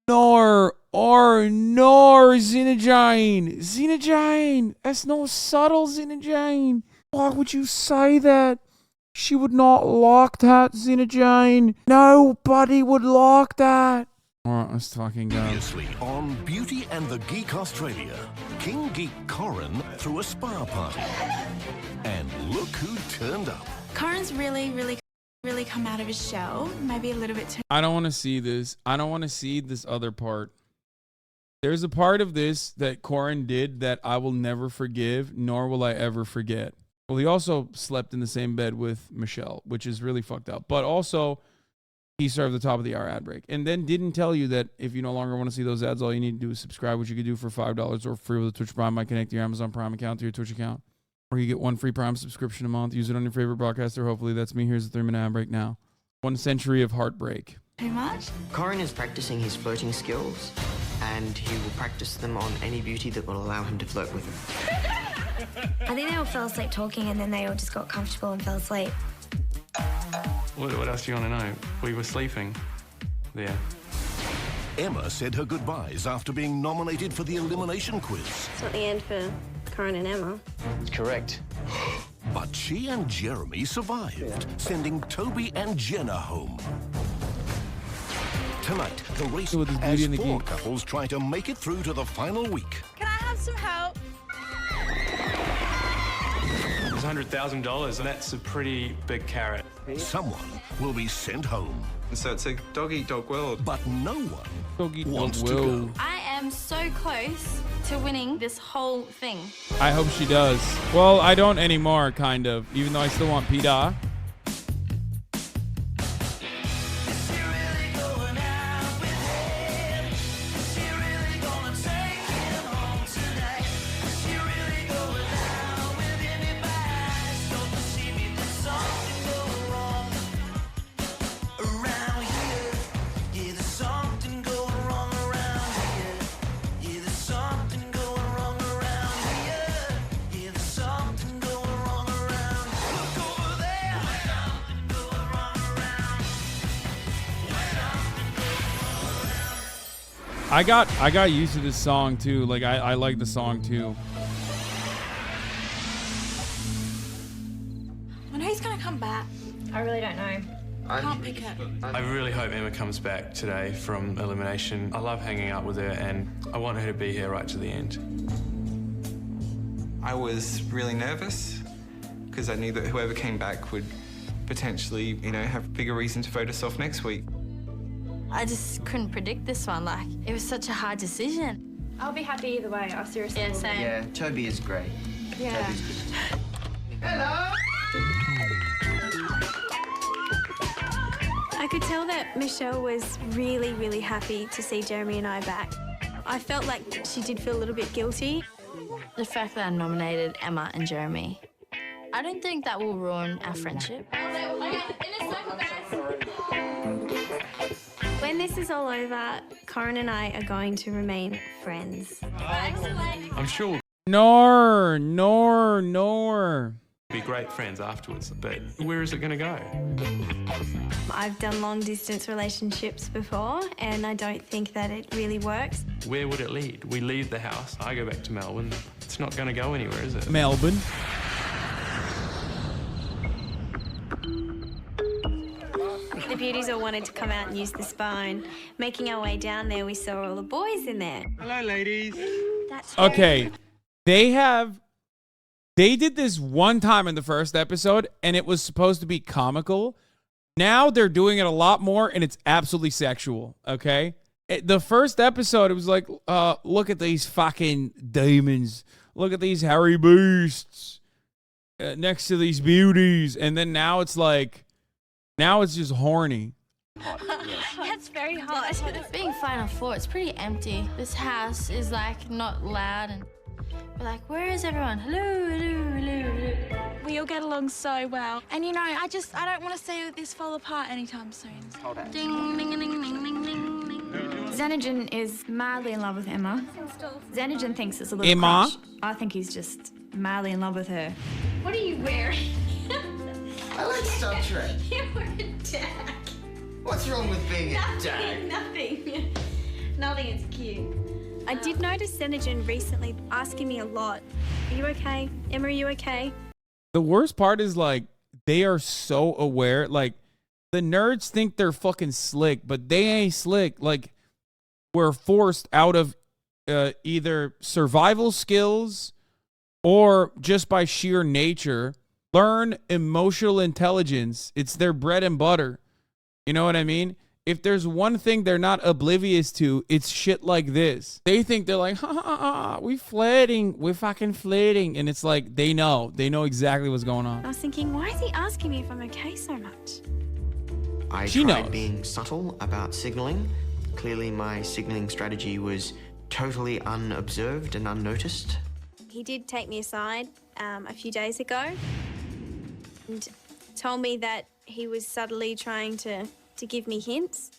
Nor, Xenojane. Xenojane. That's no subtle, Xenojane. Why would you say that? She would not like that, Xenojane. Nobody would like that. Alright, let's fucking go. Previously on Beauty and the Geek Australia, King Geek Corin threw a spa party. And look who turned up. Corin's really come out of his shell. Maybe a little bit too. I don't want to see this. I don't want to see this other part. There's a part of this that Corin did that I will never forgive, nor will I ever forget. Well, he also slept in the same bed with Michelle, which is really fucked up. But also, he served the top of the hour ad break. And then didn't tell you that if you no longer want to see those ads, all you need to do is subscribe, which you could do for $5 or free with a Twitch Prime. Might connect your Amazon Prime account to your Twitch account. Or you get one free Prime subscription a month. Use it on your favorite broadcaster. Hopefully that's me. Here's a 3-minute ad break now. 1 century of heartbreak. Too much? Corin is practicing his flirting skills, and he will practice them on any beauty that will allow him to flirt with her. I think they all fell asleep talking and then they all just got comfortable and fell asleep. What else do you want to know? We were sleeping there. Emma said her goodbyes after being nominated for the elimination quiz. It's not the end for Corin and Emma. Correct. But she and Jeremy survived, sending Toby and Jenna home. Tonight, the race With his as Beauty and the 4 Geek. couples try to make it through to the final week. Can I have some help? It's $100,000, and that's a pretty big carrot. Someone will be sent home, So it's a dog-eat-dog world. but no one Doggy wants dog to will. go. I am so close to winning this whole thing. I hope she does. Well, I don't anymore, kind of. Even though I still want Peter. I got used to this song too. Like I like the song too. When who's gonna come back? I really don't know. I can't pick it. I really hope Emma comes back today from elimination. I love hanging out with her, and I want her to be here right to the end. I was really nervous because I knew that whoever came back would potentially, have a bigger reason to vote us off next week. I just couldn't predict this one. Like, it was such a hard decision. I'll be happy either way. I seriously. Yeah, same. Yeah, Toby is great. Yeah. Toby's good. I could tell that Michelle was really happy to see Jeremy and I back. I felt like she did feel a little bit guilty. The fact that I nominated Emma and Jeremy, I don't think that will ruin our friendship. When this is all over, Corin and I are going to remain friends. I'm sure we'll Nor. be great friends afterwards, but where is it going to go? I've done long distance relationships before and I don't think that it really works. Where would it lead? We leave the house, I go back to Melbourne. It's not going to go anywhere, is it? Melbourne. The beauties all wanted to come out and use the spa, and making our way down there, we saw all the boys in there. Hello, ladies. That's Okay. They did this one time in the first episode, and it was supposed to be comical. Now they're doing it a lot more, and it's absolutely sexual, okay? The first episode, it was like, look at these fucking demons. Look at these hairy beasts next to these beauties. And then now it's like, now it's just horny. That's very hot. Being Final Four, it's pretty empty. This house is like not loud, and we're like, where is everyone? Hello. We all get along so well. And I don't want to see this fall apart anytime soon. Ding, ding, ding, ding, ding, ding, ding. Xenogen is madly in love with Emma. Xenogen thinks it's a little Emma? crush. I think he's just madly in love with her. What are you wearing? I like Star Trek. You're a dag. What's wrong with being a dag? Nothing. Nothing, it's cute. I did notice Xenogen recently asking me a lot. Are you okay? Emma, are you okay? The worst part is, like, they are so aware. Like, the nerds think they're fucking slick, but they ain't slick. Like, we're forced out of either survival skills or just by sheer nature, learn emotional intelligence. It's their bread and butter. You know what I mean? If there's one thing they're not oblivious to, it's shit like this. They think they're like, ha, ha, ha, we flirting. We're fucking flirting. And it's like, they know exactly what's going on. I was thinking, why is he asking me if I'm okay so much? I tried being subtle about signalling. Clearly my signalling strategy was totally unobserved and unnoticed. He did take me aside a few days ago and told me that he was subtly trying to give me hints.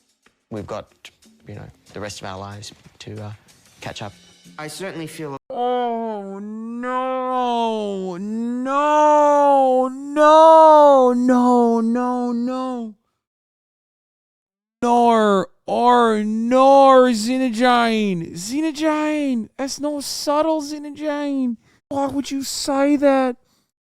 We've got, you know, the rest of our lives to catch up. I certainly feel... Oh, no. No. No. No. No. No. Nor, Xenogene. Xenogene. That's no subtle, Xenogene. Why would you say that?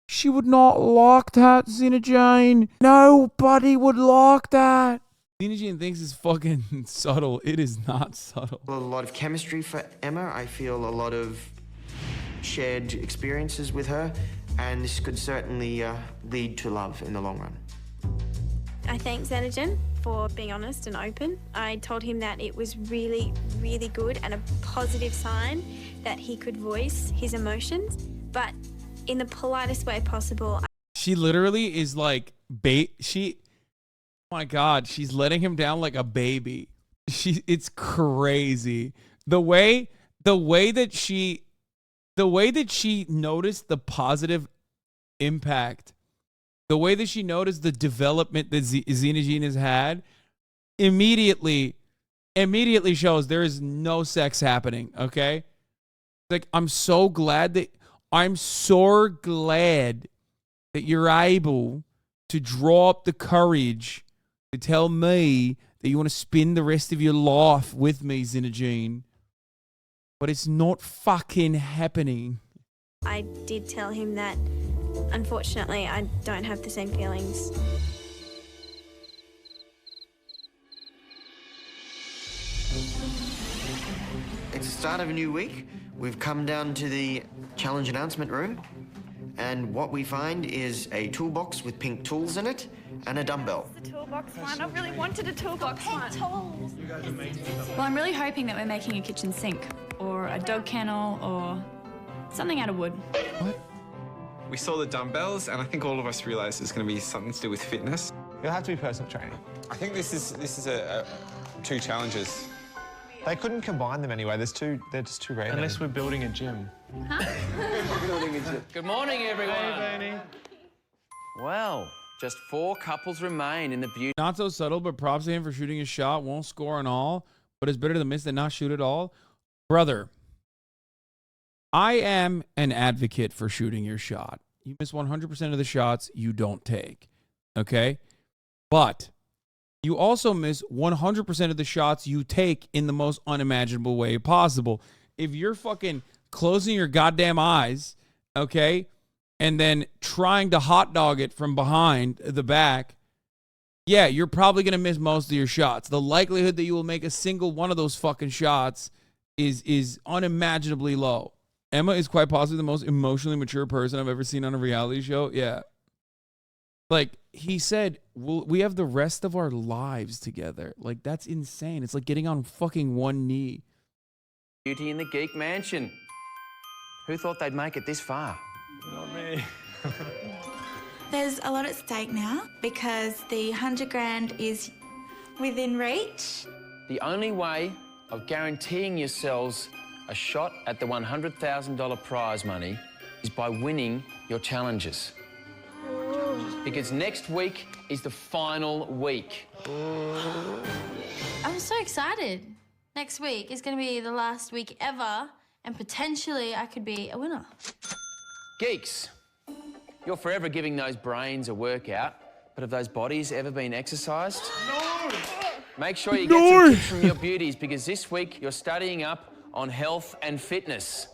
She would not like that, Xenogene. Nobody would like that. Xenogene thinks it's fucking subtle. It is not subtle. A lot of chemistry for Emma. I feel a lot of shared experiences with her, and this could certainly lead to love in the long run. I thank Xenogen for being honest and open. I told him that it was really, really good and a positive sign that he could voice his emotions, but in the politest way possible. She literally is like, oh my God, she's letting him down like a baby. It's crazy. The way that she noticed the positive impact, the way that she noticed the development that Xenogene has had, immediately shows there is no sex happening. Okay, like I'm so glad that you're able to draw up the courage to tell me that you want to spend the rest of your life with me, Xenogene. But it's not fucking happening. I did tell him that, unfortunately, I don't have the same feelings. It's the start of a new week. We've come down to the challenge announcement room, and what we find is a toolbox with pink tools in it and a dumbbell. The toolbox one. I really wanted a toolbox one. Tools. Well, I'm really hoping that we're making a kitchen sink or a dog kennel or something out of wood. What? We saw the dumbbells, and I think all of us realised it's going to be something to do with fitness. It'll have to be personal training. I think this is two challenges. They couldn't combine them anyway. They're just too rare. Unless we're building a gym. Good morning, everyone. Hey, Bernie. Well, just 4 couples remain in the beauty. Not so subtle, but props to him for shooting his shot. Won't score and all, but it's better to miss than not shoot at all. Brother, I am an advocate for shooting your shot. You miss 100% of the shots you don't take, okay? But you also miss 100% of the shots you take in the most unimaginable way possible. If you're fucking closing your goddamn eyes, okay, and then trying to hot dog it from behind the back, yeah, you're probably going to miss most of your shots. The likelihood that you will make a single one of those fucking shots is unimaginably low. Emma is quite possibly the most emotionally mature person I've ever seen on a reality show. Yeah. Like, he said, we have the rest of our lives together. Like, that's insane. It's like getting on fucking one knee. Beauty in the Geek Mansion. Who thought they'd make it this far? Not me. There's a lot at stake now because the 100 grand is within reach. The only way of guaranteeing yourselves a shot at the $100,000 prize money is by winning your challenges. Because next week is the final week. I'm so excited. Next week is going to be the last week ever, and potentially I could be a winner. Geeks, you're forever giving those brains a workout, but have those bodies ever been exercised? No! Make sure you get some tips from your beauties because this week you're studying up on health and fitness.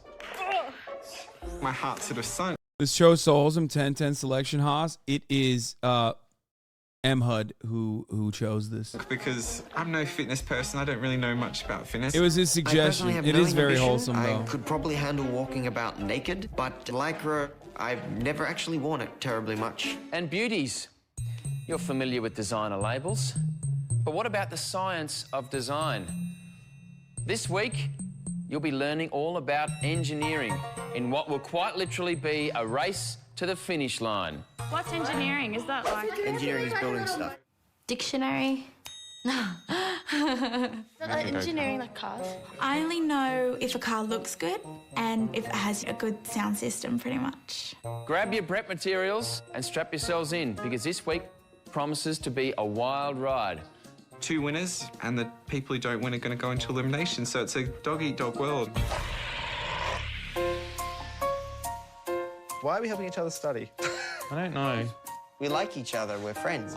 My heart sort of sunk. This show so wholesome. 10-10 selection, Haas. It is M-HUD who chose this. Because I'm no fitness person. I don't really know much about fitness. It was his suggestion. It is very wholesome, though. I could probably handle walking about naked, but Lycra, I've never actually worn it terribly much. And beauties, you're familiar with designer labels. But what about the science of design? This week, you'll be learning all about engineering in what will quite literally be a race to the finish line. What's engineering? Is that like... Engineering is building stuff. Dictionary? No. Like engineering, like cars? I only know if a car looks good and if it has a good sound system, pretty much. Grab your prep materials and strap yourselves in because this week promises to be a wild ride. 2 winners, and the people who don't win are going to go into elimination, so it's a dog-eat-dog world. Why are we helping each other study? I don't know. We like each other, we're friends.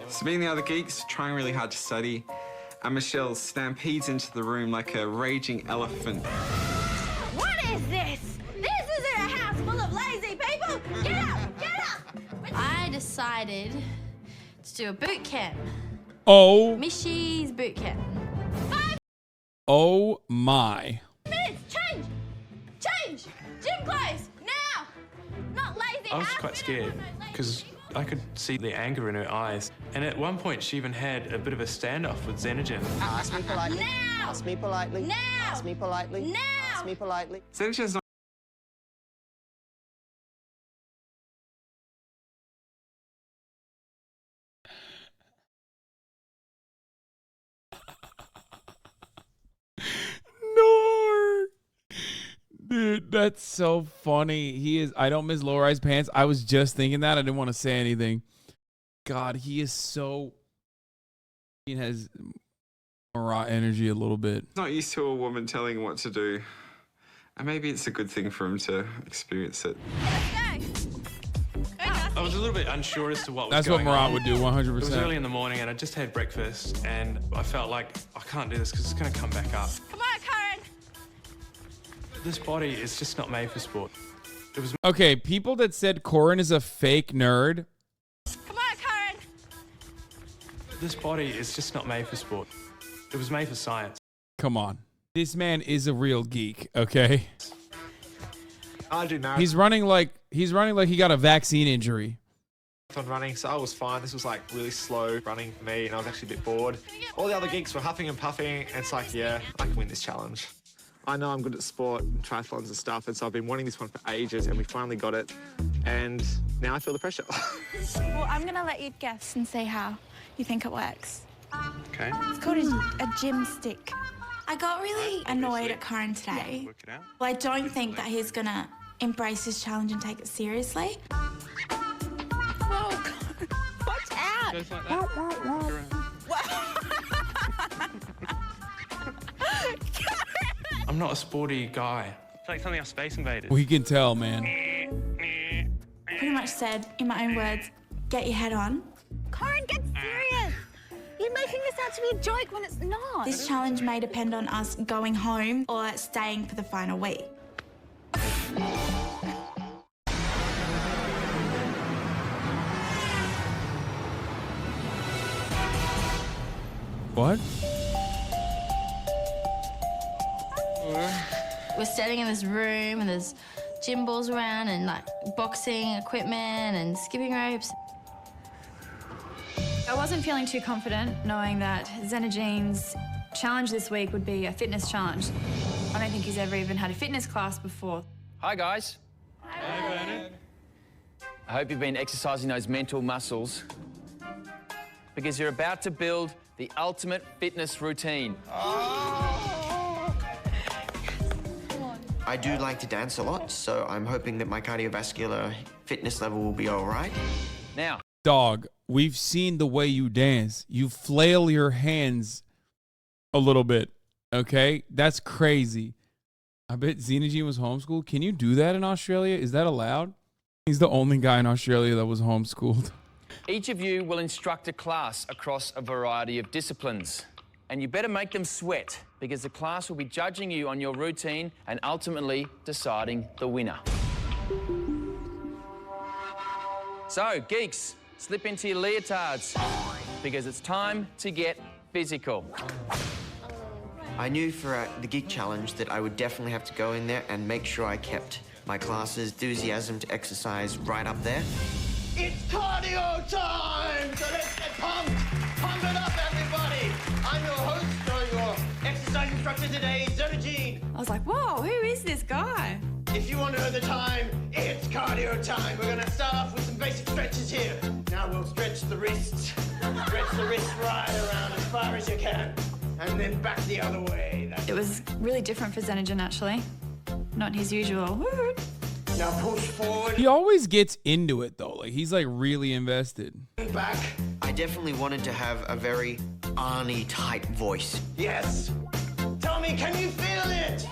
So me and the other geeks trying really hard to study, and Michelle stampedes into the room like a raging elephant. What is this? This isn't a house full of lazy people! Get up! Get up! I decided to do a boot camp. Oh. Mishy's boot camp. 5 Oh my. minutes! Change! Change! Gym clothes! Now! Not lazy I was house, quite get scared up. because I could see the anger in her eyes. And at one point, she even had a bit of a standoff with Xenogen. Ask me politely. Now! Ask me politely. Now! Ask me politely. Now! Ask me politely. Xenogen's not No. Dude, that's so funny. He is. I don't miss low-rise pants. I was just thinking that. I didn't want to say anything. God, he is so. He has raw energy a little bit. not used to a woman telling him what to do. And maybe it's a good thing for him to experience it. I was a little bit unsure as to what was That's what going on. Murat would do, 100%. It was early in the morning and I just had breakfast and I felt like I can't do this because it's going to come back up. Come on, Karen! This body is just not made for sport. It was Okay, people that said Corin is a fake nerd. Come on, Karen! This body is just not made for sport. It was made for science. Come on. This man is a real geek, okay? I do marathon He's running like he got a vaccine injury. running, so I was fine. This was like really slow running for me, and I was actually a bit bored. All the other geeks were huffing and puffing, and it's like, yeah, I can win this challenge. I know I'm good at sport, triathlons and stuff, and so I've been wanting this one for ages, and we finally got it, and now I feel the pressure. Well, I'm going to let you guess and see how you think it works. Okay. It's called a gym stick. I got really annoyed at Corin today. Work it out. Well, I don't think that he's going to embrace this challenge and take it seriously. Whoa, watch out! Goes like that. Look around. I'm not a sporty guy. It's like something off Space Invaders. We can tell, man. Pretty much said, in my own words, get your head on. Corin, get serious! You're making this out to be a joke when it's not. This challenge may depend on us going home or staying for the final week. What? We're standing in this room and there's gym balls around and like boxing equipment and skipping ropes. I wasn't feeling too confident knowing that Xenogene's challenge this week would be a fitness challenge. I don't think he's ever even had a fitness class before. Hi, guys. Hi, Bernard. I hope you've been exercising those mental muscles because you're about to build the ultimate fitness routine. I do like to dance a lot, so I'm hoping that my cardiovascular fitness level will be all right. Now, Dog, we've seen the way you dance. You flail your hands a little bit, okay? That's crazy. I bet Xenogene was homeschooled. Can you do that in Australia? Is that allowed? He's the only guy in Australia that was homeschooled. Each of you will instruct a class across a variety of disciplines. And you better make them sweat, because the class will be judging you on your routine and ultimately deciding the winner. So, geeks, slip into your leotards, because it's time to get physical. I knew for the Geek Challenge that I would definitely have to go in there and make sure I kept my class's enthusiasm to exercise right up there. It's cardio time! So let's get pumped! Pump it up, everybody! I'm your host, or your exercise instructor today, Zerogene. I was like, whoa, who is this guy? If you want to know the time, it's cardio time. We're going to start off with some basic stretches here. Now we'll stretch the wrists. Stretch the wrists right around as far as you can. And then back the other way. It was really different for Xenogen, actually. Not his usual. Woo. Now push forward. He always gets into it, though. Like, he's, like, really invested. Back. I definitely wanted to have a very Arnie-type voice. Yes. Tell me, can you feel it?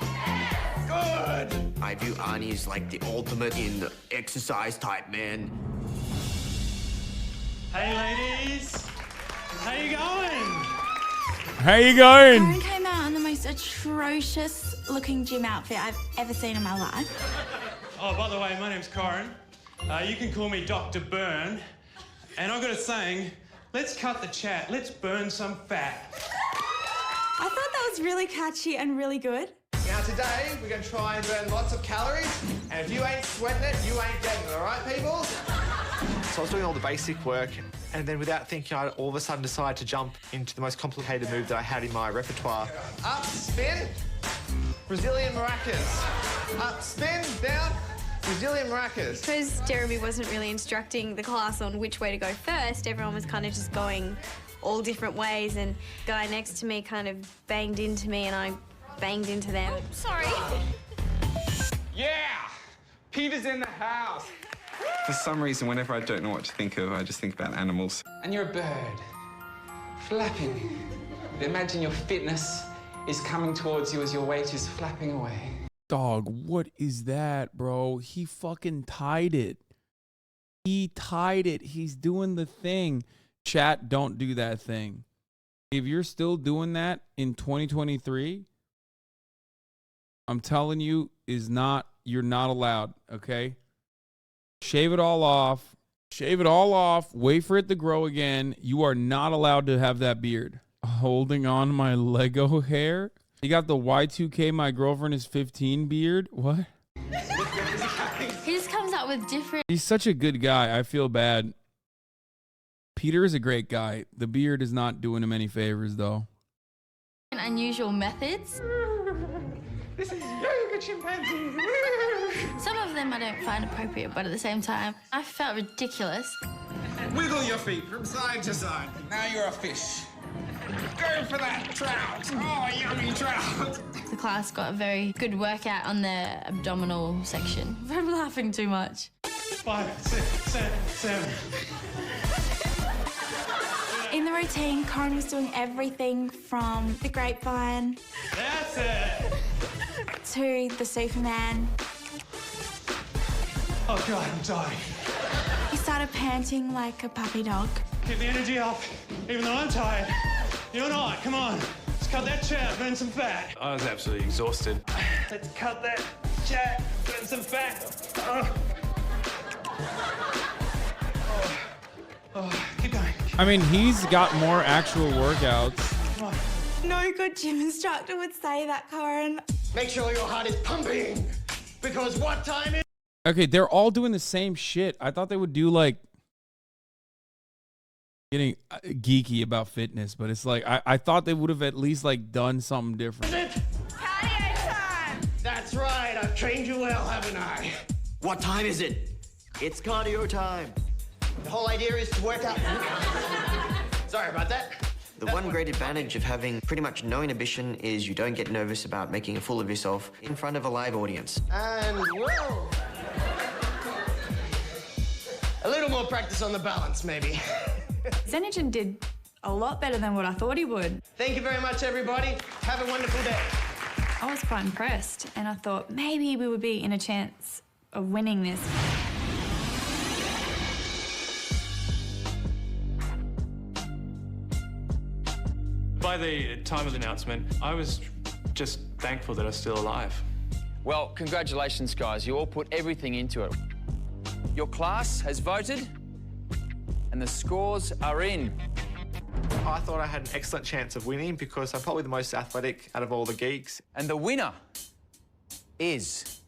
Good. I view Arnie as like the ultimate in the exercise type, man. Hey, ladies. How you going? How you going? Corin came out in the most atrocious looking gym outfit I've ever seen in my life. Oh, by the way, my name's Corin. You can call me Dr. Burn. And I've got a saying, let's cut the chat, let's burn some fat. I thought that was really catchy and really good. Now today, we're going to try and burn lots of calories, and if you ain't sweating it, you ain't getting it, all right, people? So I was doing all the basic work, and then without thinking, I all of a sudden decided to jump into the most complicated move that I had in my repertoire. Up, spin, Brazilian maracas. Up, spin, down, Brazilian maracas. Because Jeremy wasn't really instructing the class on which way to go first, everyone was kind of just going all different ways, and the guy next to me kind of banged into me, and I banged into them. Oh, sorry. Yeah! Peter's in the house. For some reason, whenever I don't know what to think of, I just think about animals. And you're a bird, flapping. Imagine your fitness is coming towards you as your weight is flapping away. Dog, what is that, bro? He fucking tied it. He tied it. He's doing the thing. Chat, don't do that thing. If you're still doing that in 2023, I'm telling you, you're not allowed, okay? Shave it all off. Shave it all off. Wait for it to grow again. You are not allowed to have that beard. Holding on my Lego hair. You got the Y2K my girlfriend is 15 beard. What? He just comes out with different... He's such a good guy. I feel bad. Peter is a great guy. The beard is not doing him any favors, though. unusual methods. This is yoga chimpanzee. Some of them I don't find appropriate, but at the same time, I felt ridiculous. Wiggle your feet from side to side. Now you're a fish. Go for that trout. Oh, yummy trout. The class got a very good workout on the abdominal section. I'm laughing too much. 5, 6, 7, 7. In the routine, Corin was doing everything from the grapevine. That's it. To the Superman. Oh God, I'm dying. He started panting like a puppy dog. Keep the energy up, even though I'm tired. You're not, come on. Let's cut that chat, burn some fat. I was absolutely exhausted. Let's cut that chat, burn some fat. Keep going. I mean, he's got more actual workouts. No good gym instructor would say that, Corin. Make sure your heart is pumping, because what time is... Okay, they're all doing the same shit. I thought they would do, like, getting geeky about fitness, but it's like, I thought they would have at least, like, done something different. Cardio time! That's right, I've trained you well, haven't I? What time is it? It's cardio time. The whole idea is to work out... Sorry about that. The one great advantage of having pretty much no inhibition is you don't get nervous about making a fool of yourself in front of a live audience. And whoa! A little more practice on the balance, maybe. Xenogen did a lot better than what I thought he would. Thank you very much, everybody. Have a wonderful day. I was quite impressed, and I thought maybe we would be in a chance of winning this. By the time of the announcement, I was just thankful that I was still alive. Well, congratulations, guys. You all put everything into it. Your class has voted, and the scores are in. I thought I had an excellent chance of winning because I'm probably the most athletic out of all the geeks. And the winner is...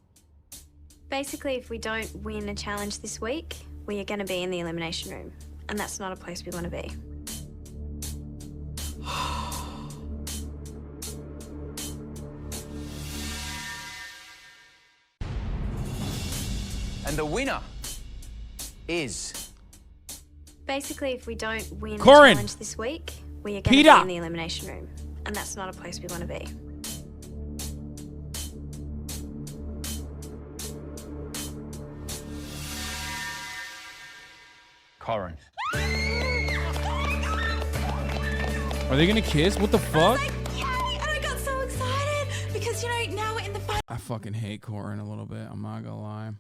Basically, if we don't win a challenge this week, we are going to be in the elimination room. And that's not a place we want to be. And the winner is... Basically, if we don't win a Corin. challenge this week, we are going to Peter. be in the elimination room. And that's not a place we want to be. Corin. Are they gonna kiss? What the fuck? Yay! And I got so excited because, you know, now we're in the final. I fucking hate Corin a little bit. I'm not gonna lie.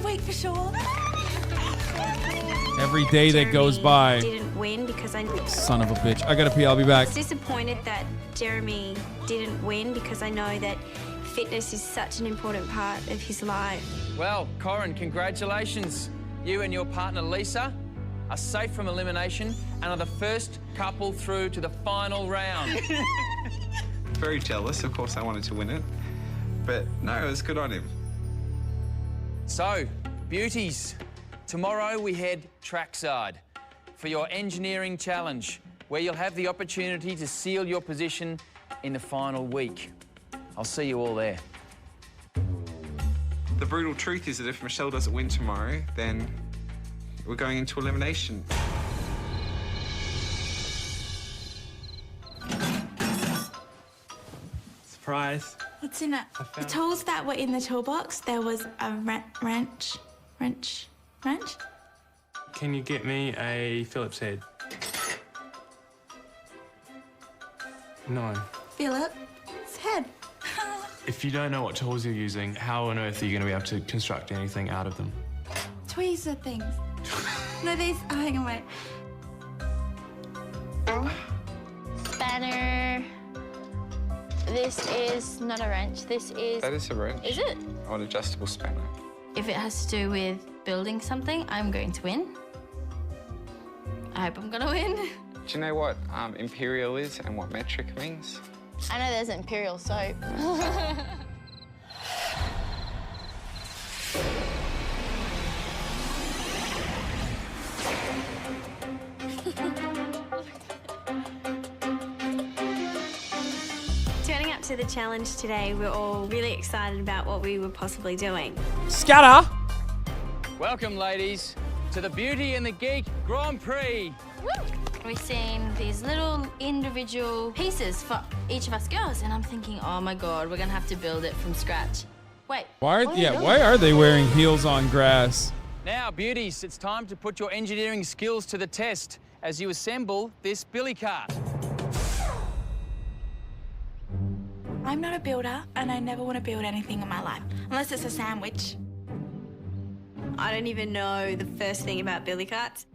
Week for sure. Every day that goes by. Didn't win because I... Son of a bitch. I gotta pee. I'll be back. I was disappointed that Jeremy didn't win because I know that fitness is such an important part of his life. Well, Corin, congratulations. You and your partner, Lisa, are safe from elimination and are the first couple through to the final round. Very jealous. Of course, I wanted to win it. But no, it was good on him. So, beauties, tomorrow we head trackside for your engineering challenge, where you'll have the opportunity to seal your position in the final week. I'll see you all there. The brutal truth is that if Michelle doesn't win tomorrow, then we're going into elimination. Surprise. What's in it? The tools that were in the toolbox, there was a wrench. Can you get me a Phillips head? No. Philip's head. If you don't know what tools you're using, how on earth are you going to be able to construct anything out of them? Tweezer things. No, these. Oh, hang on, wait. Spanner. This is not a wrench. This is... That is a wrench. Is it? Or an adjustable spanner. If it has to do with building something, I'm going to win. I hope I'm going to win. Do you know what imperial is and what metric means? I know there's imperial soap. Turning up to the challenge today, we're all really excited about what we were possibly doing. Scatter! Welcome, ladies, to the Beauty and the Geek Grand Prix. We've seen these little individual pieces for each of us girls, and I'm thinking, oh my God, we're gonna have to build it from scratch. Wait. Why are they wearing heels on grass? Now, beauties, it's time to put your engineering skills to the test as you assemble this billy cart. I'm not a builder, and I never want to build anything in my life, unless it's a sandwich. I don't even know the first thing about billy carts.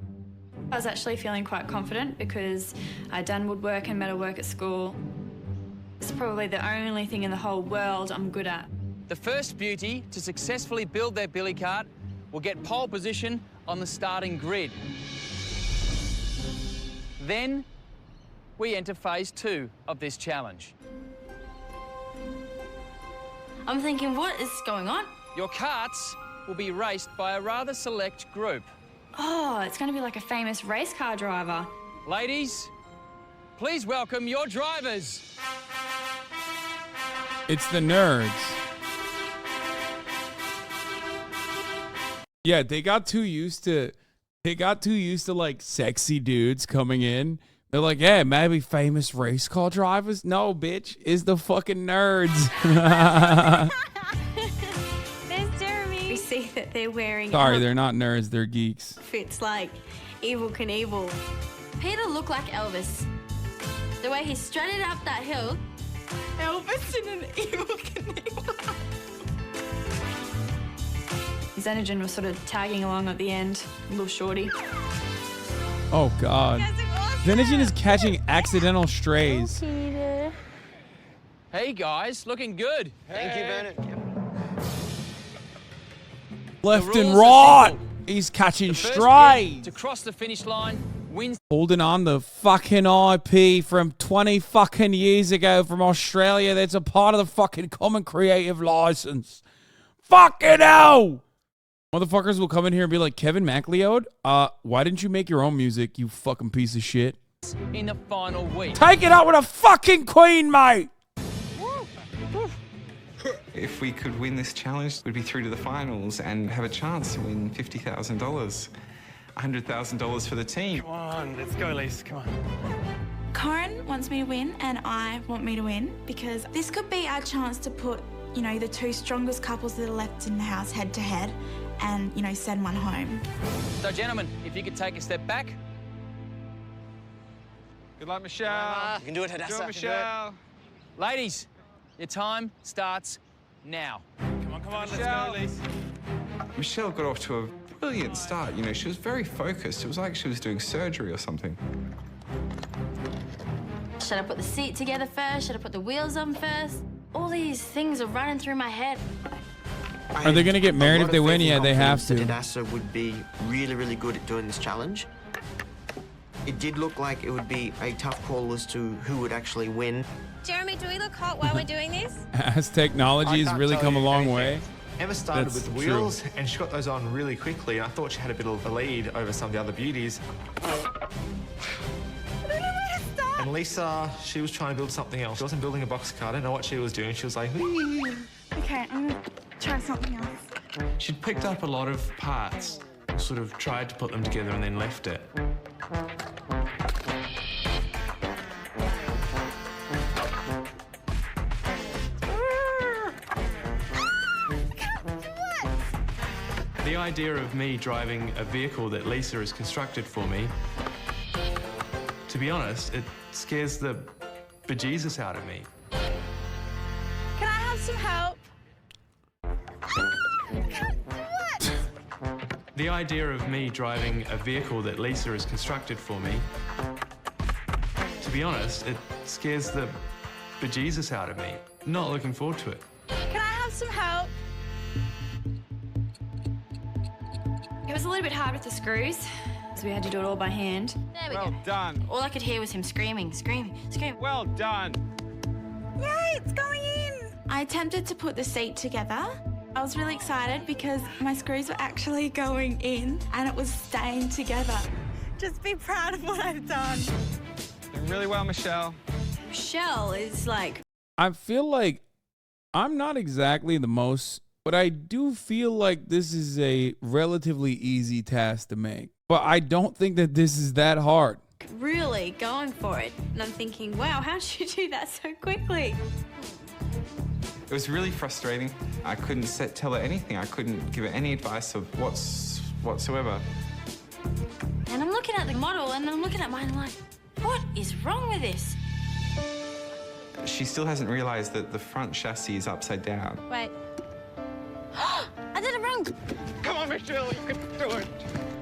I was actually feeling quite confident because I'd done woodwork and metalwork at school. It's probably the only thing in the whole world I'm good at. The first beauty to successfully build their billy cart will get pole position on the starting grid. Then we enter phase 2 of this challenge. I'm thinking, what is going on? Your carts will be raced by a rather select group. Oh, it's going to be like a famous race car driver. Ladies, please welcome your drivers. It's the nerds. Yeah, they got too used to like sexy dudes coming in. They're like, yeah, maybe famous race car drivers. No, bitch, it's the fucking nerds. There's Jeremy. We see that they're wearing... Sorry, they're not nerds, they're geeks. Fits like Evel Knievel. Peter looked like Elvis. The way he strutted up that hill. Elvis in an Evel Knievel. Xenogen was sort of tagging along at the end, a little shorty. Oh, God. Xenogen is catching accidental strays. Hey, guys, looking good. Thank you, Bernard. Left The and rules are right. simple. He's catching The first strays. kid to cross the finish line wins. Holding on the fucking IP from 20 fucking years ago from Australia. That's a part of the fucking common creative license. Fucking hell. Motherfuckers will come in here and be like, Kevin MacLeod, why didn't you make your own music, you fucking piece of shit? In the final week. Take it up with a fucking queen, mate. If we could win this challenge, we'd be through to the finals and have a chance to win $50,000. $100,000 for the team. Come on, let's go, Lisa. Come on. Corin wants me to win and I want me to win because this could be our chance to put, you know, the two strongest couples that are left in the house head to head and, you know, send one home. So, gentlemen, if you could take a step back. Good luck, Michelle. You can do it, Hadassah. Do it, Michelle. Ladies, your time starts now. Come on, let's go, Lisa. Michelle got off to a brilliant start. You know, she was very focused. It was like she was doing surgery or something. Should I put the seat together first? Should I put the wheels on first? All these things are running through my head. Are they going to get married if they win? Yeah, they have to. Hadassah would be really, really good at doing this challenge. It did look like it would be a tough call as to who would actually win. Jeremy, do we look hot while we're doing this? As technology has really come a long way. Emma started That's with the true. wheels and she got those on really quickly, and I thought she had a bit of a lead over some of the other beauties. And Lisa, she was trying to build something else. She wasn't building a box car. I don't know what she was doing. She was like, whee. Okay, I'm gonna try something else. She'd picked up a lot of parts, sort of tried to put them together and then left it. The idea of me driving a vehicle that Lisa has constructed for me, to be honest, it scares the bejesus out of me. Can I have some help? The idea of me driving a vehicle that Lisa has constructed for me, to be honest, it scares the bejesus out of me. Not looking forward to it. Can I have some help? It was a little bit hard with the screws, so we had to do it all by hand. There we go. Well done. All I could hear was him screaming, screaming, screaming. Well done. Yay, it's going in! I attempted to put the seat together. I was really excited because my screws were actually going in and it was staying together. Just be proud of what I've done. Doing really well, Michelle. Michelle is like... I feel like I'm not exactly the most, but I do feel like this is a relatively easy task to make. But I don't think that this is that hard. Really going for it. And I'm thinking, wow, how did you do that so quickly? It was really frustrating. I couldn't tell her anything. I couldn't give her any advice of whatsoever. And I'm looking at the model and I'm looking at mine like, what is wrong with this? She still hasn't realized that the front chassis is upside down. Wait. I did it wrong. Come on, Michelle, you can do it.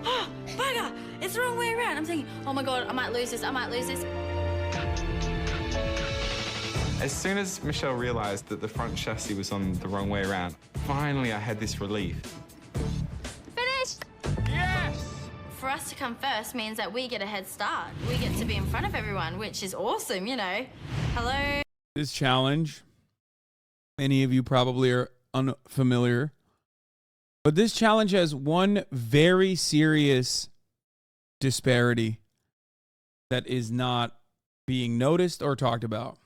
Bugger, it's the wrong way around. I'm thinking, oh my God, I might lose this, I might lose this. As soon as Michelle realized that the front chassis was on the wrong way around, finally I had this relief. Finished! Yes! For us to come first means that we get a head start. We get to be in front of everyone, which is awesome, you know. Hello. This challenge, many of you probably are unfamiliar, but this challenge has one very serious disparity that is not being noticed or talked about.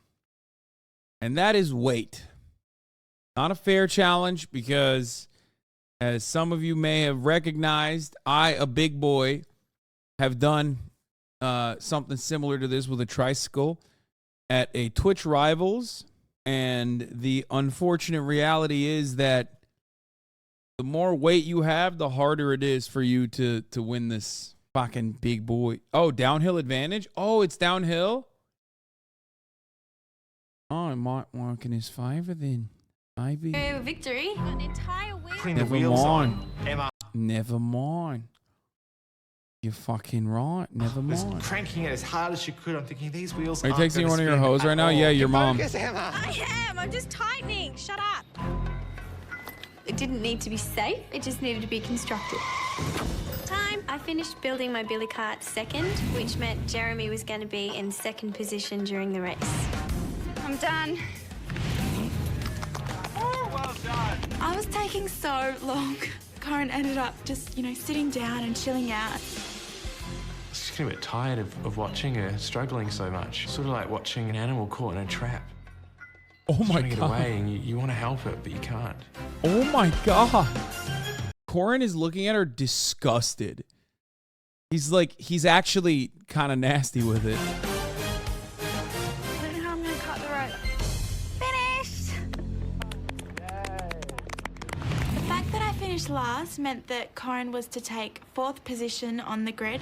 And that is weight. Not a fair challenge because, as some of you may have recognized, I, a big boy, have done something similar to this with a tricycle at a Twitch Rivals. And the unfortunate reality is that the more weight you have, the harder it is for you to win this fucking big boy. Oh, downhill advantage? Oh, it's downhill? Oh, I might work in his favor then. Ivy. Victory. Got an entire week. Putting the Never wheels mind. on. Emma Never mind. You're fucking right. Never was mind. cranking it as hard as she could. I'm thinking these wheels Are you aren't texting gonna one of your spin hoes at right now? all. Yeah, your mom. Focus, Emma. I am. I'm just tightening. Shut up. It didn't need to be safe. It just needed to be constructed. Time. I finished building my billy cart second, which meant Jeremy was going to be in second position during the race. I'm done. Oh, well done. I was taking so long. Corin ended up just, sitting down and chilling out. I was just getting a bit tired of watching her struggling so much. Sort of like watching an animal caught in a trap. Oh my trying to get God. away, and you want to help it, but you can't. Oh my God. Corin is looking at her disgusted. He's actually kind of nasty with it. I don't know how I'm going to cut the rope. Finished! The fact that I finished last meant that Corin was to take 4th position on the grid.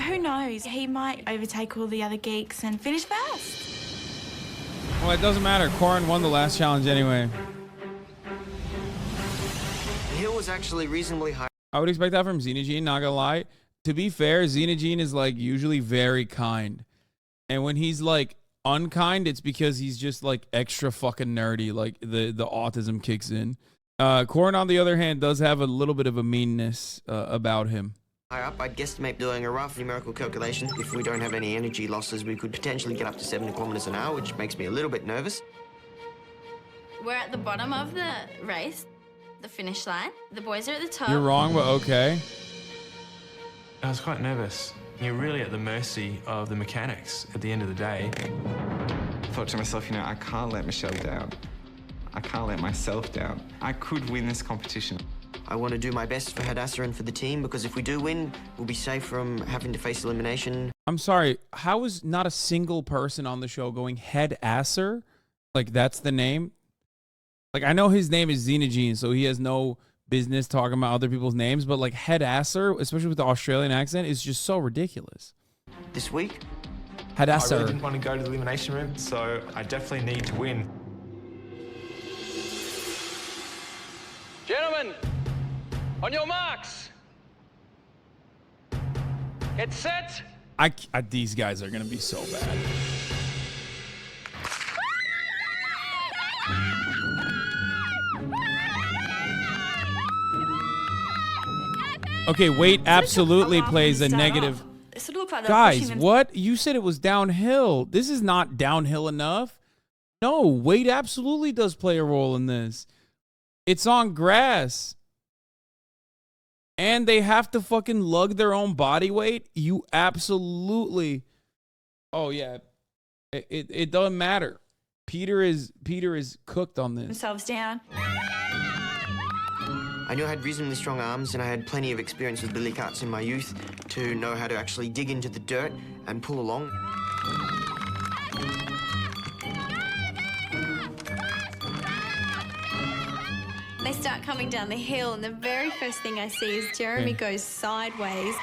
Who knows? He might overtake all the other geeks and finish first. Well, it doesn't matter. Corin won the last challenge anyway. The hill was actually reasonably high. I would expect that from Xenogene, not gonna lie. To be fair, Xenogene is like usually very kind. And when he's like unkind, it's because he's just like extra fucking nerdy. Like the autism kicks in. Corin, on the other hand, does have a little bit of a meanness about him. High up, I'd guesstimate doing a rough numerical calculation. If we don't have any energy losses, we could potentially get up to 70 kilometers an hour, which makes me a little bit nervous. We're at the bottom of the race, the finish line. The boys are at the top. You're wrong, but okay. I was quite nervous. You're really at the mercy of the mechanics at the end of the day. I thought to myself, I can't let Michelle down. I can't let myself down. I could win this competition. I want to do my best for Hadassah and for the team, because if we do win, we'll be safe from having to face elimination. I'm sorry. How is not a single person on the show going Head-Asser? Like, that's the name? Like, I know his name is Xenogene, so he has no business talking about other people's names, but like Head-Asser, especially with the Australian accent, is just so ridiculous. This week? I Hadassah. really didn't want to go to the elimination room, so I definitely need to win. Gentlemen, on your marks. Get set. These guys are gonna be so bad. Okay, weight absolutely plays a negative. It sort of looked like they were Guys, pushing them- what? You said it was downhill. This is not downhill enough. No, weight absolutely does play a role in this. It's on grass. And they have to fucking lug their own body weight. You absolutely. Oh yeah. It doesn't matter. Peter is cooked on this. themselves down. I knew I had reasonably strong arms, and I had plenty of experience with billy carts in my youth to know how to actually dig into the dirt and pull along. They start coming down the hill, and the very first thing I see is Jeremy goes sideways.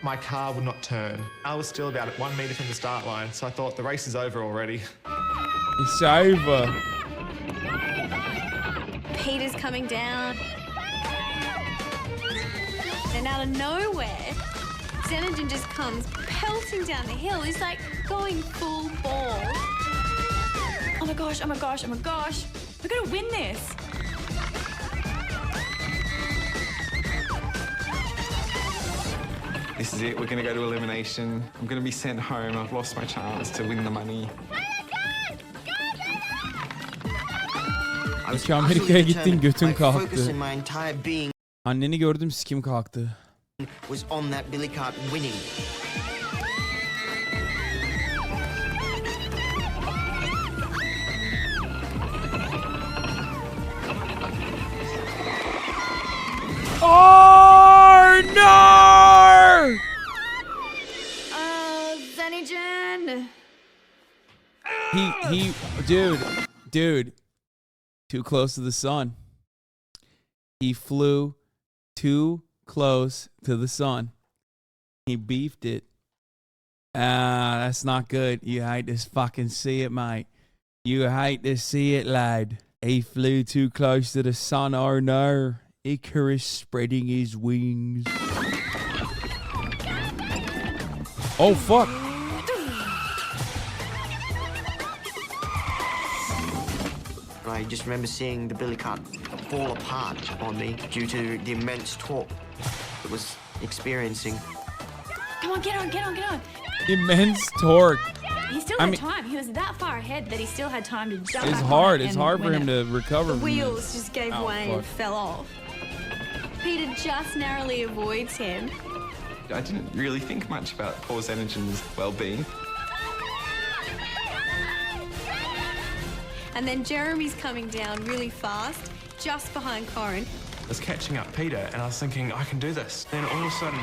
My car would not turn. I was still about 1 metre from the start line, so I thought the race is over already. It's over. Peter's coming down. And out of nowhere, Xenogen just comes pelting down the hill. He's like going full ball. Oh my gosh, oh my gosh, oh my gosh. We're gonna win this. This is it. We're going to go to elimination. I'm going to be sent home. I've lost my chance to win the money. Amerika'ya gittin götün My focus kalktı. in my entire being Anneni gördüm sikim kalktı. was on that billy cart winning. Oh no! Xenogen. Dude, too close to the sun. He flew too close to the sun. He beefed it. That's not good. You hate to fucking see it, mate. You hate to see it, lad. He flew too close to the sun, oh no. Icarus spreading his wings. Oh, fuck. I just remember seeing the billy cart fall apart on me due to the immense torque it was experiencing. Come on, get on, get on, get on. Immense torque. He still had time. He was that far ahead that he still had time to jump. It's back hard. on It's hard for him to recover. The from wheels this. just gave Oh, way fuck. and fell off. Peter just narrowly avoids him. I didn't really think much about poor Xenogen's well-being. And then Jeremy's coming down really fast, just behind Corin. I was catching up Peter and I was thinking, I can do this. Then all of a sudden...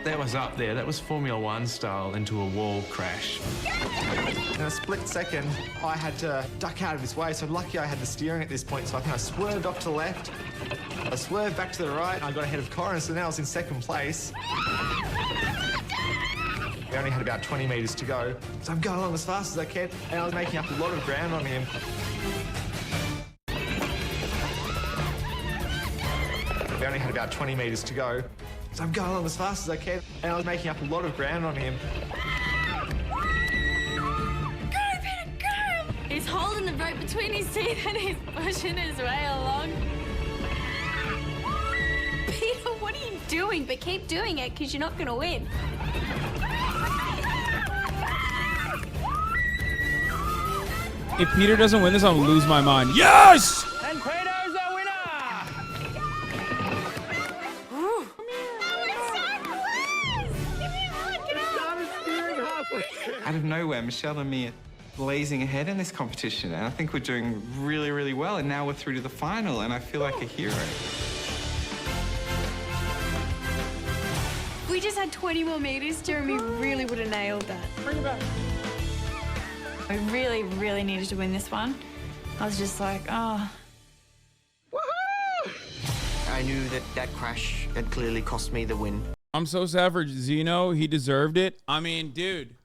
That was up there. That was Formula One style into a wall crash. In a split second, I had to duck out of his way, so lucky I had the steering at this point, so I think I swerved off to the left, I swerved back to the right, and I got ahead of Corin, so now I was in second place. We only had about 20 metres to go, so I'm going along as fast as I can, and I was making up a lot of ground on him. We only had about 20 metres to go, so I'm going along as fast as I can, and I was making up a lot of ground on him. He's holding the rope between his teeth and he's pushing his way along. Peter, what are you doing? But keep doing it, because you're not going to win. If Peter doesn't win this, I'll lose my mind. Yes! And Peter's the winner! Out of nowhere, Michelle and me are blazing ahead in this competition, and I think we're doing really, really well, and now we're through to the final, and I feel like a hero. If we just had 20 more metres, Jeremy really would have nailed that. Bring it back. We really, really needed to win this one. I was just like, oh. I knew that that crash had clearly cost me the win. I'm so sad for Zeno. He deserved it. I mean, dude.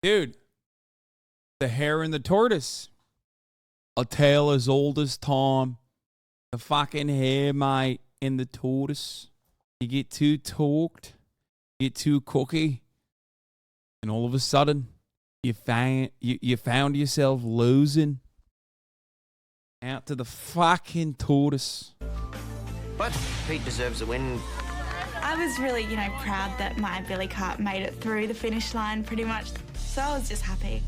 The hare and the tortoise. A tale as old as time. The fucking hare, mate, and the tortoise. You get too talked, you get too cookie, and all of a sudden, you found yourself losing out to the fucking tortoise. But Pete deserves a win. I was really, proud that my billy cart made it through the finish line pretty much. So I was just happy.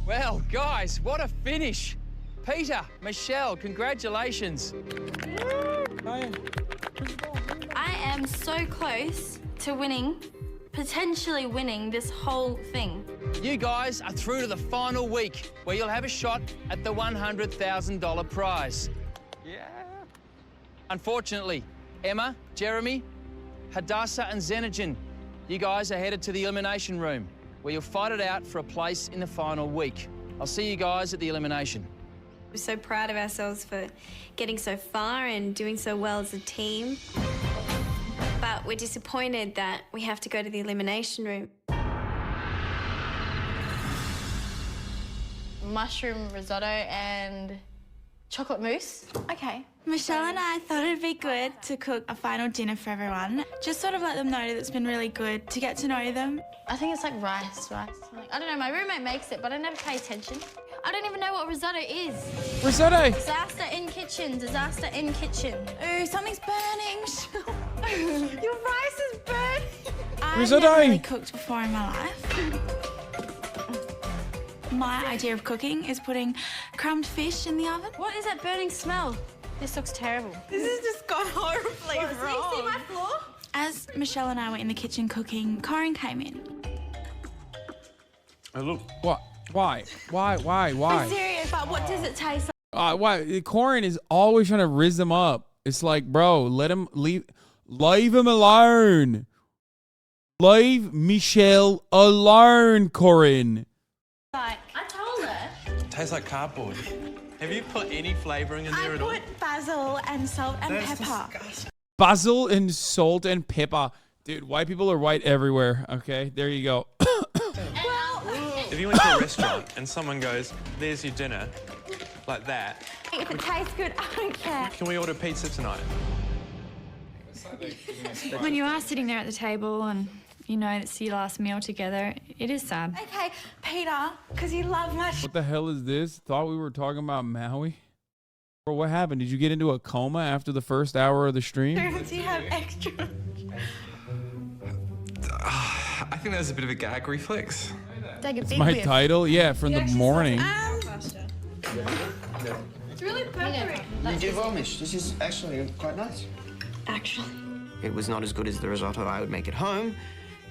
Well, guys, what a finish. Peter, Michelle, congratulations. I am so close to winning, potentially winning this whole thing. You guys are through to the final week, where you'll have a shot at the $100,000 prize. Yeah. Unfortunately, Emma, Jeremy, Hadassah and Xenogen, you guys are headed to the elimination room, where you'll fight it out for a place in the final week. I'll see you guys at the elimination. We're so proud of ourselves for getting so far and doing so well as a team. But we're disappointed that we have to go to the elimination room. Mushroom risotto and chocolate mousse. Okay. Michelle and I thought it'd be good to cook a final dinner for everyone. Just sort of let them know that it's been really good to get to know them. I think it's like rice. Like, I don't know, my roommate makes it, but I never pay attention. I don't even know what risotto is. Risotto! Disaster in kitchen, disaster in kitchen. Ooh, something's burning. Your rice is burning. I've Risotto. never really cooked before in my life. My idea of cooking is putting crumbed fish in the oven. What is that burning smell? This looks terrible. This has just gone horribly wrong. See my floor? As Michelle and I were in the kitchen cooking, Corin came in. Hey, look. What? Why? I'm serious, but what does it taste like? Why? Corin is always trying to rizz him up. It's like, bro, leave him alone. Leave Michelle alone, Corin. Like, I told her. It tastes like cardboard. Have you put any flavouring in there I at all? put basil and salt and pepper. Basil and salt and pepper. Dude, white people are white everywhere. Okay, there you go. If you went to a restaurant and someone goes, "There's your dinner," like that. If it tastes good, I don't care. Can we order pizza tonight? When you are sitting there at the table and you know it's your last meal together, it is sad. Okay, Peter, because you love my What the hell is this? Thought we were talking about Maui? Bro, what happened? Did you get into a coma after the first hour of the stream? Do you have extra? I think that was a bit of a gag reflex. Take a It's big my whiff. title? Yeah, from the morning. It's really peppery. You do varnish. This is actually quite nice. Actually. It was not as good as the risotto I would make at home,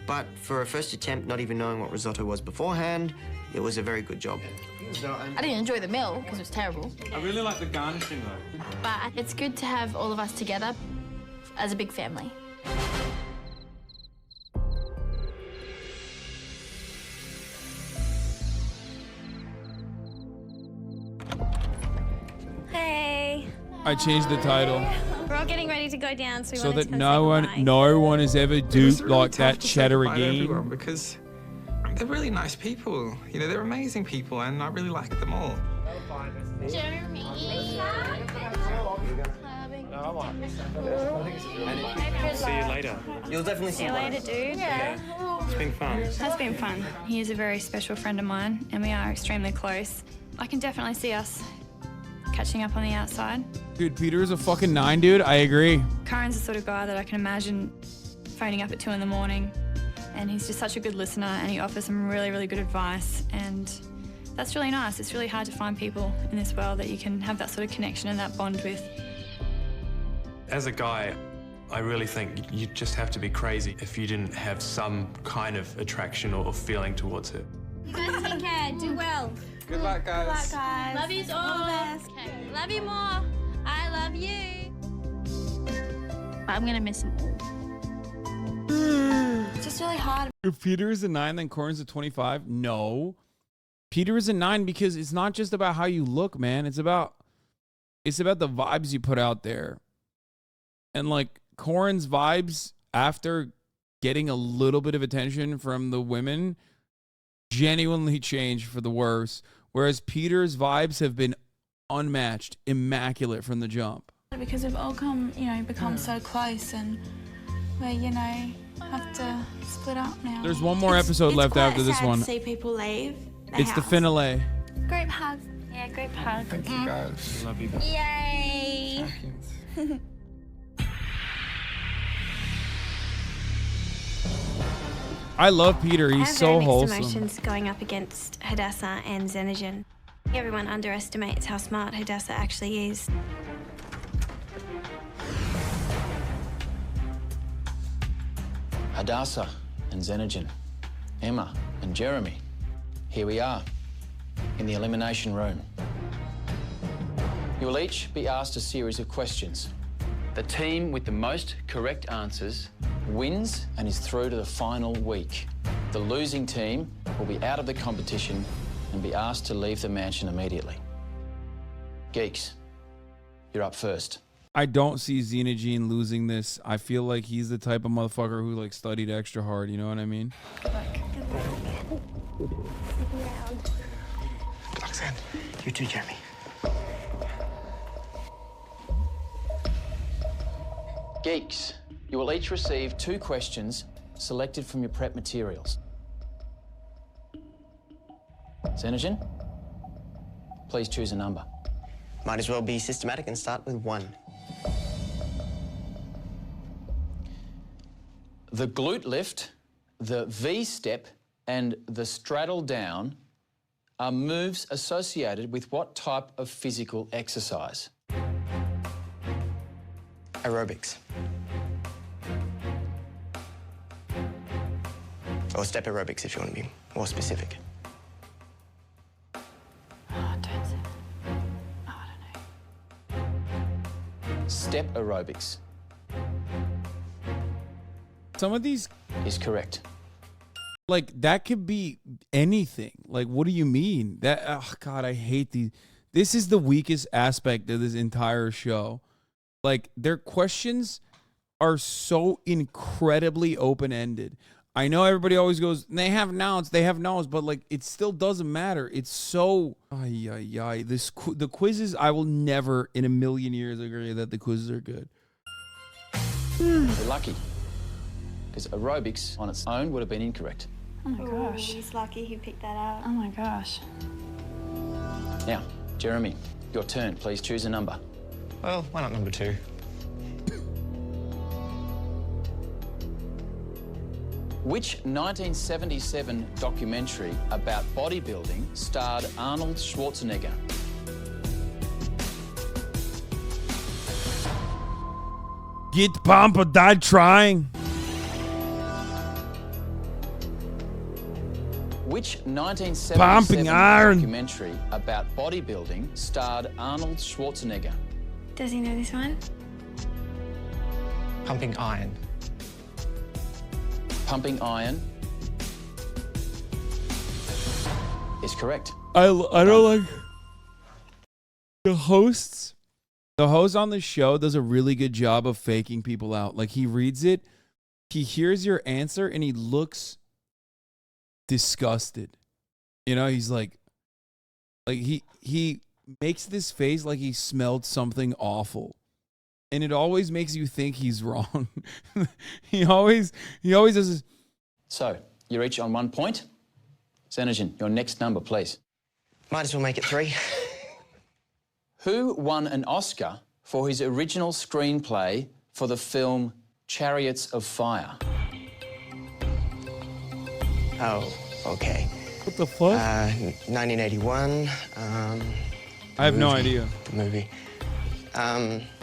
but for a first attempt, not even knowing what risotto was beforehand, it was a very good job. I didn't enjoy the meal because it was terrible. I really like the garnishing though. But it's good to have all of us together as a big family. Hey. I changed the title We're all getting ready to go down, so we so wanted that to no one is ever duped like that cheddar again. Because they're really nice people. You know, they're amazing people, and I really like them all. Jeremy. See you later. You'll definitely See you later, dude. Yeah. It's been fun. It has been fun. He is a very special friend of mine, and we are extremely close. I can definitely see us catching up on the outside. Dude, Peter is a fucking 9, dude. I agree. Karen's the sort of guy that I can imagine phoning up at 2 in the morning, and he's just such a good listener, and he offers some really, really good advice, and that's really nice. It's really hard to find people in this world that you can have that sort of connection and that bond with. As a guy, I really think you just have to be crazy if you didn't have some kind of attraction or feeling towards it. You guys take care. Do well. Good luck, guys. Good luck, guys. Love yous all. Okay. Love you more. I love you. I'm gonna miss him all. It's just really hard. If Peter is a 9, then Corin's a 25. No. Peter is a 9 because it's not just about how you look, man. It's about the vibes you put out there. And like Corin's vibes after getting a little bit of attention from the women genuinely changed for the worse. Whereas Peter's vibes have been unmatched, immaculate from the jump. Because we've all become so close, and we, have to split up now. There's one more episode left after this one. To see people leave. It's the finale. Group hug. Yeah, group hug. Thank you, guys. Love you. Yay. I love Peter. He's so wholesome. Emotions going up against Hadassah and Xenogen. Everyone underestimates how smart Hadassah actually is. Hadassah and Xenogen, Emma and Jeremy. Here we are, in the elimination room. You will each be asked a series of questions. The team with the most correct answers wins and is through to the final week. The losing team will be out of the competition and be asked to leave the mansion immediately. Geeks, you're up first. I don't see Xenogene losing this. I feel like he's the type of motherfucker who like studied extra hard. You know what I mean? Roxanne, you too, Jeremy. Geeks, you will each receive 2 questions selected from your prep materials. Xenogen, please choose a number. Might as well be systematic and start with 1. The glute lift, the V-step, and the straddle down are moves associated with what type of physical exercise? Aerobics. Or step aerobics if you want to be more specific. Step aerobics Some of these is correct. Like that could be anything. Like, what do you mean? That oh God, I hate these. This is the weakest aspect of this entire show. Like, their questions are so incredibly open-ended. I know everybody always goes, they have nouns, but like it still doesn't matter. It's so the quizzes, I will never in a million years agree that the quizzes are good. You're lucky, because aerobics on its own would have been incorrect. Oh my gosh. He's lucky he picked that up. Oh my gosh. Now, Jeremy, your turn. Please choose a number. Well, why not number 2? Which 1977 documentary about bodybuilding starred Arnold Schwarzenegger? Get pumped or die trying. Which 1977 Pumping iron. documentary about bodybuilding starred Arnold Schwarzenegger? Does he know this one? Pumping Iron. Pumping Iron is correct. I don't like the hosts. The host on the show does a really good job of faking people out. Like he reads it, he hears your answer, and he looks disgusted. You know, he's like he makes this face like he smelled something awful. And it always makes you think he's wrong. he always does this. So, you're each on 1 point. Xenogen, your next number, please. Might as well make it 3. Who won an Oscar for his original screenplay for the film Chariots of Fire? Oh, okay. What the fuck? 1981. I have no idea. The movie.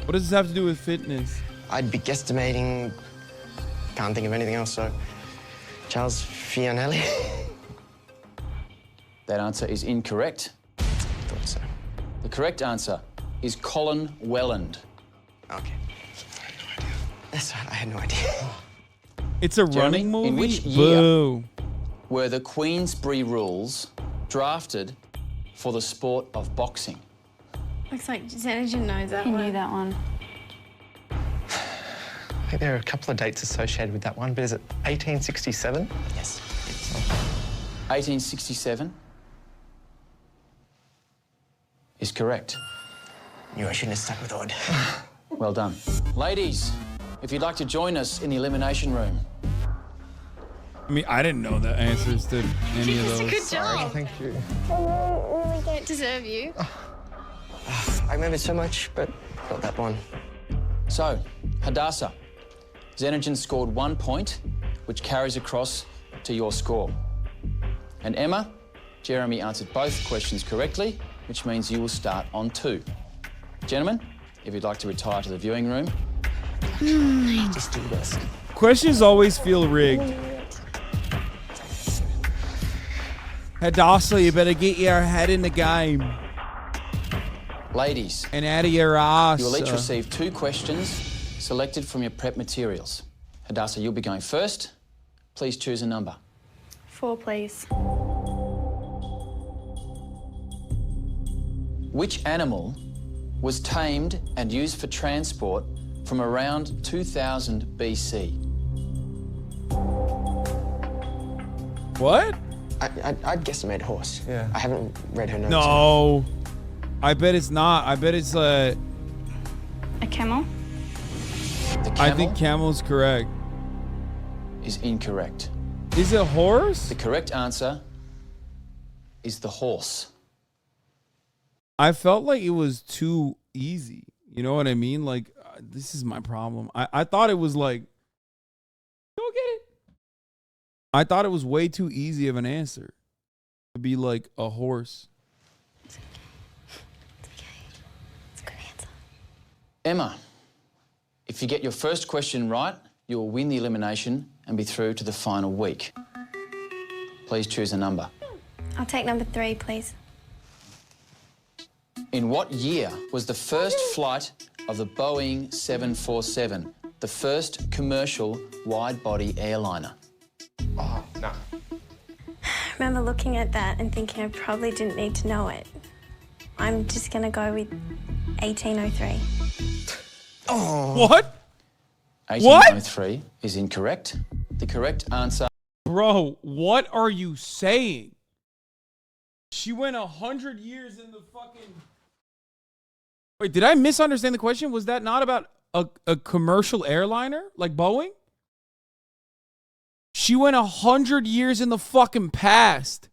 What does this have to do with fitness? I'd be guesstimating. Can't think of anything else, so. Charles Fianelli. That answer is incorrect. Thought so. The correct answer is Colin Welland. Okay. I had no idea. That's right, I had no idea. It's a Jeremy, running movie? in which year Boo. were the Queensberry rules drafted for the sport of boxing? Looks like Xenogen knows that He one. knew that one. I think there are a couple of dates associated with that one, but is it 1867? Yes. 1867 is correct. Knew I shouldn't have stuck with Odd. Well done. Ladies, if you'd like to join us in the elimination room. I mean, I didn't know the answers to any of those. Good job. Thank you. I really don't deserve you. I remember so much, but not that one. So, Hadassah, Xenogen scored 1 point, which carries across to your score. And Emma, Jeremy answered both questions correctly, which means you will start on 2. Gentlemen, if you'd like to retire to the viewing room. Just do the best. Questions always feel rigged. Hadassah, you better get your head in the game. Ladies, and out of your ass. you will each receive 2 questions selected from your prep materials. Hadassah, you'll be going first. Please choose a number. 4, please. Which animal was tamed and used for transport from around 2000 BC? What? I'd guesstimate horse. Yeah. I haven't read her notes. No. I bet it's not. I bet it's A camel? The camel I think camel's correct. is incorrect. Is it horse? The correct answer is the horse. I felt like it was too easy. You know what I mean? Like, this is my problem. I thought it was like, go get it. I thought it was way too easy of an answer to be like a horse. It's okay. It's a good answer. Emma, if you get your first question right, you will win the elimination and be through to the final week. Please choose a number. I'll take number 3, please. In what year was the first flight of the Boeing 747, the first commercial wide-body airliner? Oh, no. I remember looking at that and thinking I probably didn't need to know it. I'm just going to go with 1803. Oh. What? 1803 is incorrect. The correct answer... Bro, what are you saying? She went 100 years in the fucking... Wait, did I misunderstand the question? Was that not about a commercial airliner like Boeing? She went 100 years in the fucking past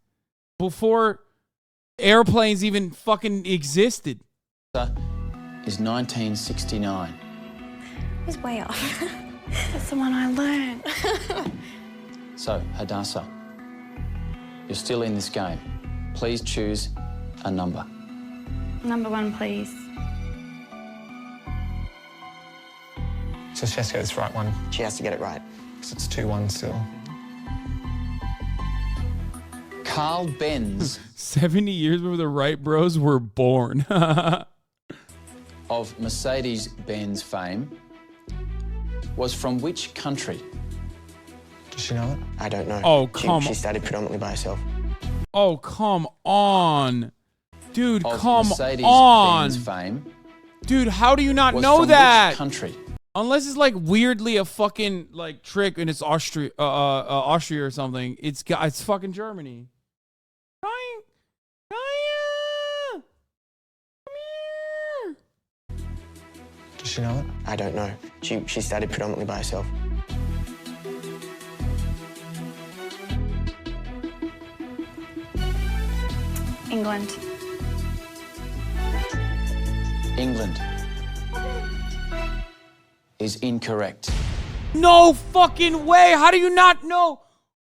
before airplanes even fucking existed. Is 1969. It was way off. That's the one I learned. So, Hadassah, you're still in this game. Please choose a number. Number 1, please. So she has to get this right one. She has to get it right. Because it's 2-1 still. Carl Benz 70 years before the Wright bros were born. of Mercedes-Benz fame was from which country? Does she know it? I don't know. Oh, come She studied predominantly by herself. Oh, come on. Dude, Of come Mercedes-Benz on. fame Dude, how do you not was know from that? Which country? Unless it's like weirdly a fucking like trick and it's Austria or something. It's fucking Germany. Does she know it? I don't know. She studied predominantly by herself. England. England is incorrect. No fucking way. How do you not know?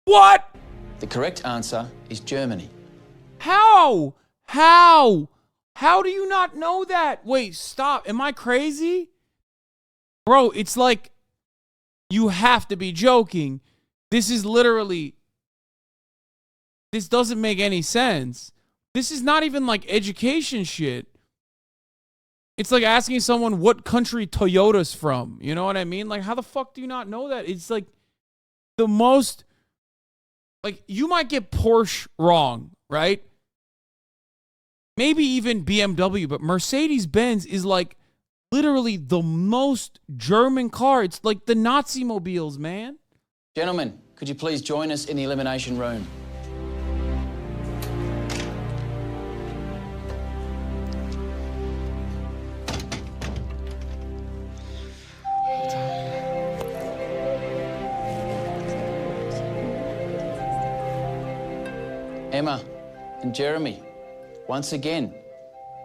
What? The correct answer is Germany. How? How do you not know that? Wait, stop. Am I crazy? Bro, it's like you have to be joking. This is literally... This doesn't make any sense. This is not even like education shit. It's like asking someone what country Toyota's from. You know what I mean? Like, how the fuck do you not know that? It's like the most... Like, you might get Porsche wrong, right? Maybe even BMW, but Mercedes-Benz is like literally the most German car. It's like the Nazi mobiles, man. Gentlemen, could you please join us in the elimination room? Emma and Jeremy, once again,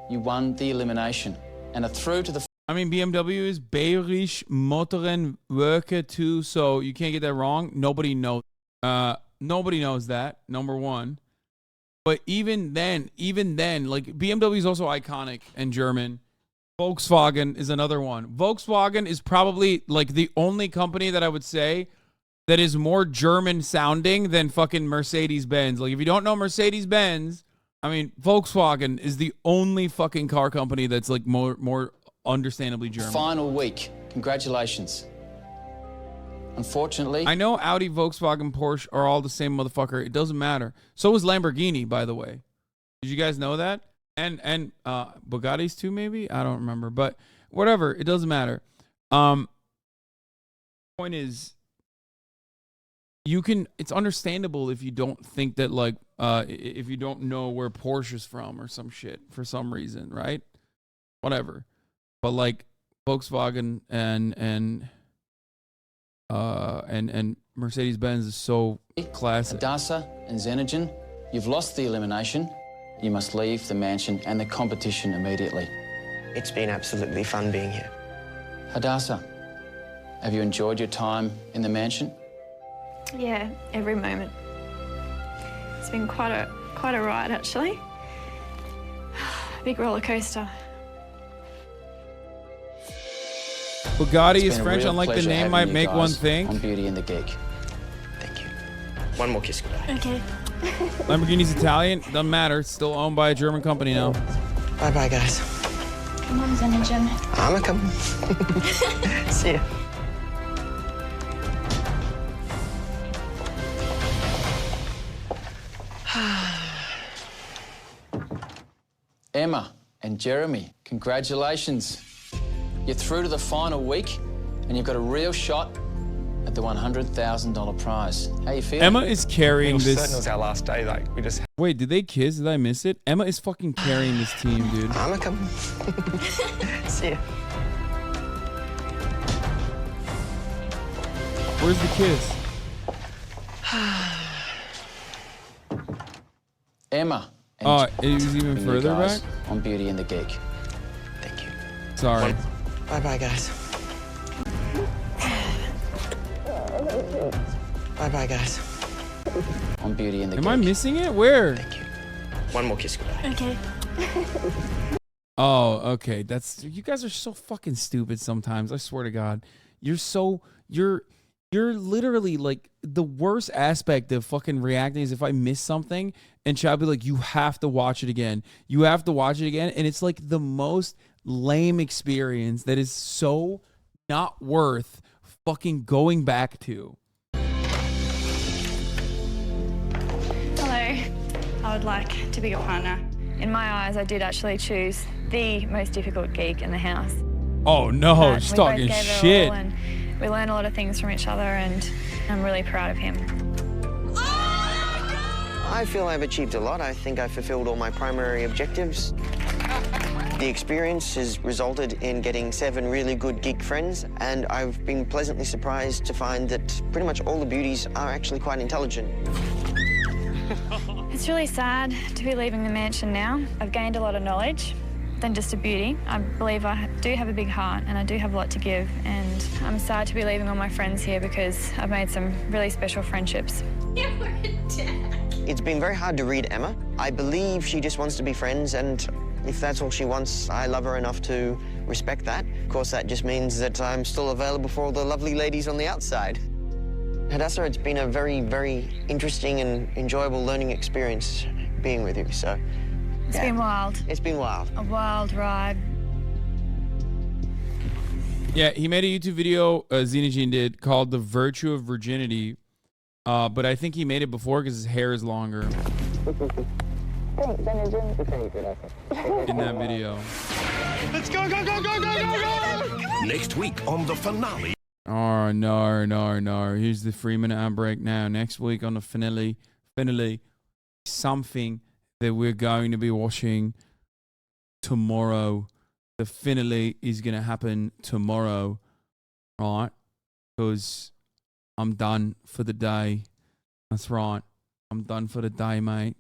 you won the elimination and are through to the... I mean, BMW is Bayerisch Motoren Werke too, so you can't get that wrong. Nobody knows. Nobody knows that, number one. But even then, like BMW is also iconic and German. Volkswagen is another one. Volkswagen is probably like the only company that I would say that is more German sounding than fucking Mercedes-Benz. Like if you don't know Mercedes-Benz, I mean, Volkswagen is the only fucking car company that's like more understandably German. Final week. Congratulations. Unfortunately, I know Audi, Volkswagen, Porsche are all the same motherfucker. It doesn't matter. So is Lamborghini, by the way. Did you guys know that? And Bugattis too, maybe? I don't remember. But whatever, it doesn't matter. Point is, it's understandable if you don't think that like if you don't know where Porsche's from or some shit for some reason, right? Whatever. But like Volkswagen and Mercedes-Benz is so classic. Hadassah and Xenogen, you've lost the elimination. You must leave the mansion and the competition immediately. It's been absolutely fun being here. Hadassah, have you enjoyed your time in the mansion? Yeah, every moment. It's been quite a ride, actually. Big roller coaster. Bugatti It's is been a French, real unlike the pleasure name having might you make guys one thing. On Beauty and the Geek. Thank you. One more kiss goodbye. Okay. Lamborghini's Italian. Doesn't matter. It's still owned by a German company now. Bye-bye, guys. Come on, Xenogen. I'm coming. See ya. Emma and Jeremy, congratulations. You're through to the final week and you've got a real shot at the $100,000 prize. How you feeling? Emma is carrying Certain it this. was our last day. Like we just. Wait, did they kiss? Did I miss it? Emma is fucking carrying this team, dude. I'm coming. See ya. Where's the kiss? Emma. Oh, it was even you further guys back? On Beauty and the Geek. Thank you. Sorry. Bye-bye, guys. Bye-bye, guys. On Beauty and the Am Geek. I missing it? Where? Thank you. One more kiss, goodbye. Okay. Oh, okay. That's, you guys are so fucking stupid sometimes. I swear to God. You're literally like, the worst aspect of fucking reacting is if I miss something and Chad be like, you have to watch it again. You have to watch it again. And it's like the most lame experience that is so not worth fucking going back to. Hello. I would like to be your partner. In my eyes, I did actually choose the most difficult geek in the house. Oh no, But she's we both talking gave it shit. all, and we learned a lot of things from each other, and I'm really proud of him. I feel I've achieved a lot. I think I fulfilled all my primary objectives. The experience has resulted in getting 7 really good geek friends, and I've been pleasantly surprised to find that pretty much all the beauties are actually quite intelligent. It's really sad to be leaving the mansion now. I've gained a lot of knowledge than just a beauty. I believe I do have a big heart and I do have a lot to give, and I'm sad to be leaving all my friends here because I've made some really special friendships. It's been very hard to read Emma. I believe she just wants to be friends, and if that's all she wants, I love her enough to respect that. Of course, that just means that I'm still available for all the lovely ladies on the outside. Hadassah, it's been a very, very interesting and enjoyable learning experience being with you, so... It's been wild. It's been wild. A wild ride. Yeah, he made a YouTube video, Xenogene did, called The Virtue of Virginity. But I think he made it before because his hair is longer. In that video. Let's go, go, go, go, go, go, go! Next week on the finale. Oh, no. Here's the 3-minute break now. Next week on the finale, something that we're going to be watching tomorrow. The finale is going to happen tomorrow, right? Because I'm done for the day. That's right. I'm done for the day, mate.